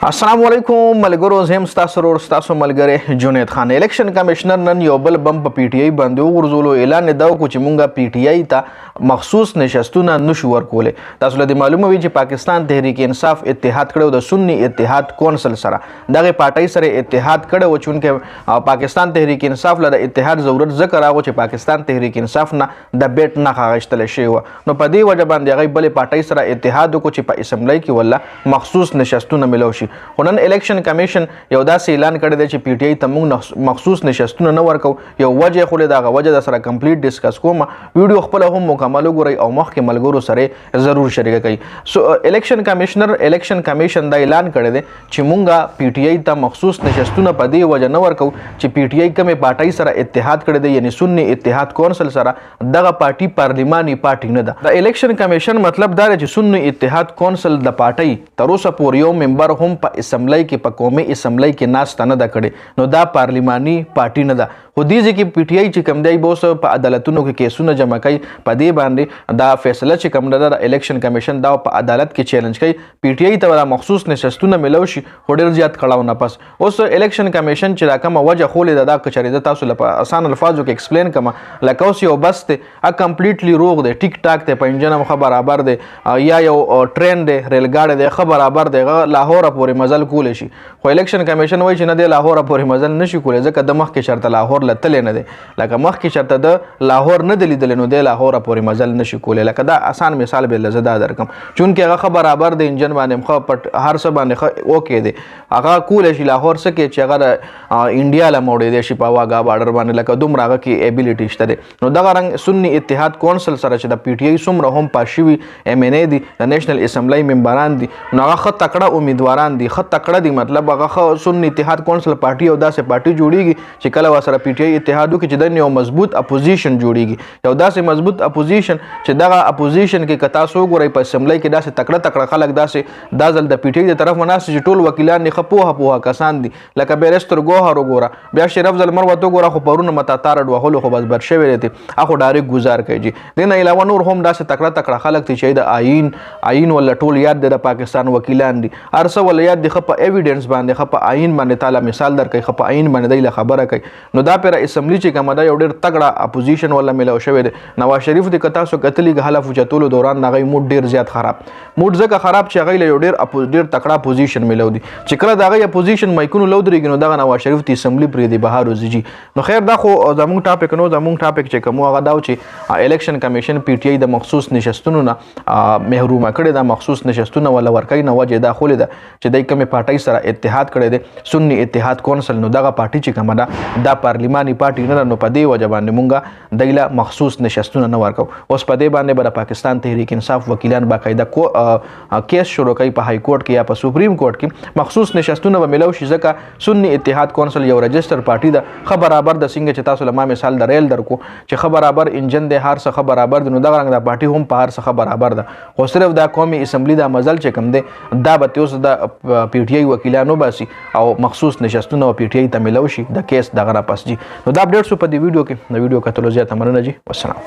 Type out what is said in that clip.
السلام علیکم ملګرو زم ستاسو ورور ستاسو ملګری جنید خان الیکشن کمشنر نن یو بل بم په پی ټی آی باندې ورزولو اعلان دا وکړ چې مونږه پی ټی آی ته مخصوص نشستونه نشو ورکولې. تاسو له معلومه وي چې پاکستان تحریک انصاف اتحاد کړو د سنی اتحاد کونسل سره دغه پارټۍ سره اتحاد کړو چونکه پاکستان تحریک انصاف له اتحاد ضرورت ذکر راغو چې پاکستان تحریک انصاف نه د بیٹ نه خاغشتل شي و نو په دې وجه باندې هغه بل پارټۍ سره اتحاد وکړو چې په اسمبلی کې ولا مخصوص نشستونه ملو شي. خو نن الیکشن کمیشن یو داسې اعلان کړی دی چې پی ټی آی ته موږ مخصوص نشستونه نه ورکو. یو وجه خو دغه وجه د سره کمپلیټ ډیسکس کوم ویډیو خپل هم مکمل وګورئ او مخکې ملګرو سره ضرور شریک کړئ. سو الیکشن کمیشنر الیکشن کمیشن دا اعلان کړی دی چې موږ پی ټی آی ته مخصوص نشستونه په دې وجه نه ورکو چې پی ټی آی کومه پارټۍ سره اتحاد کړی دی یعنی سنی اتحاد کونسل سره دغه پارټي پارلیماني پارټي نه ده. د الیکشن کمیشن مطلب دا دی چې سنی اتحاد کونسل د پارټۍ تر اوسه پورې یو ممبر هم په اسمبلی کې په قومي اسمبلی کې ناست نه ده کړې نو دا پارلیماني پارټي نه ده. خو دې ځکه پی ټی آی چې کوم دی بوس په عدالتونو کې کیسونه جمع کوي په دې باندې دا فیصله چې کوم ده د الیکشن کمیشن دا په عدالت کې چیلنج کوي پی ټی آی ته مخصوص نشستونه ملو شي خو ډېر زیات کړهو نه پس اوس الیکشن کمیشن چې دا کومه وجه خولې ده دا کچري ده تاسو لپاره اسان الفاظو کې ایکسپلین کوم لکه اوس یو بس ته کمپلیټلی روغ دی ټیک ټاک ته په انجن مخ برابر دی یا یو ټرین دی ریل ګاډي دی خبر برابر دی لاهور پورې مزل کول شي خو الیکشن کمیشن وایي چې نه دی لاهور پورې مزل نشي کولای ځکه د مخ کې شرط لاهور لتلې نه دی لکه مخ کې شرط د لاهور نه دی لیدل نو دی لاهور پورې مزل نشي کولای. لکه دا اسان مثال به لزدا درکم چونکه هغه خبر برابر دی انجن باندې مخ پټ هر څه باندې اوکې دی هغه کول شي لاهور سکه چې هغه انډیا له موړې دی شي په واګه بارډر باندې لکه دومره هغه کې ایبیلیټی شته نو دغه رنګ سنی اتحاد کونسل سره چې د پی ټی آی سمره هم پاشوي ایم ان ای دي د نېشنل اسمبلی ممبران دي نو هغه خط تکړه امیدواران دي خط تکړه دي مطلب هغه سنی اتحاد کونسل پارټي او داسې پارټي جوړیږي چې کله وسره پی ټی آی اتحاد وکړي چې د یو مضبوط اپوزیشن جوړیږي یو داسې مضبوط اپوزیشن چې دغه اپوزیشن کې کتا سو ګوري په اسمبلی کې داسې تکړه تکړه خلک داسې دا ځل د پی ټی آی د طرف مناسب چې ټول وکیلان نه خپوه کسان دي لکه بیرستر ګوهر وګوره بیا شرف زلمر وته ګوره خو پرونه متا تار ډوهلو خو بس بر شوی دی اخو ډایرک گزار کوي دین علاوه نور هم داسې تکړه خلک چې د آئین ولا ټول یاد د پاکستان وکیلان دي ارسه ولا یاد د خپ ایویډنس باندې خپ آئین باندې تعالی مثال درکې خپ آئین باندې د خبره کوي نو دا پر اسمبلی چې کومه دا یو ډېر تګړه اپوزیشن ولا ملو شوی دی. نواز شریف د کتا سو قتلی غلا فوجتولو دوران نغې موډ ډېر زیات خراب موډ ځکه خراب چې غیله یو ډېر تکړه اپوزیشن ملو دی چې کله دا غي اپوزیشن مایکونو لو درېږي نو دا نواز شریف ته اسمبلی پرې دی بهار وزجی نو خیر دا خو زموږ ټاپک نو زموږ ټاپک چې کوم هغه دا چې الیکشن کمیشن پی ټی آی د مخصوص نشستونو نه محرومه کړي دا مخصوص نشستونه ولا ورکای نه وجه دا خولې ده چې دای کومه پارټۍ سره اتحاد کړي دي سنی اتحاد کونسل نو دغه پارټي چې کومه دا پارلیماني پارټي نه نو په دې وجه باندې مونږه دایله مخصوص نشستونه نه ورکو. اوس په دې باندې بر پاکستان تحریک انصاف وکیلان باقاعده کیس شروع کوي په های کورټ کې یا په سپریم کورټ کې مخصوص نشستونه به ملو شي ځکه سنی اتحاد کونسل یو رجستر پارټي ده خبر برابر د څنګه چې تاسو لمه مثال د ریل درکو چې خبر برابر انجن د هر څه خبر برابر نو دغه رنګ د پارټي هم په هر څه خبر برابر ده خو صرف د قومي اسمبلی د مزل چې کم ده دا به اوس د پی ټی آی وکیلانو باسي او مخصوص نشستونه پی ټی آی ته ملو شي د کیس دغه را پس جی نو دا اپډیټ سو په دې ویډیو کې د ویډیو کتلو زیاته مننه جی والسلام.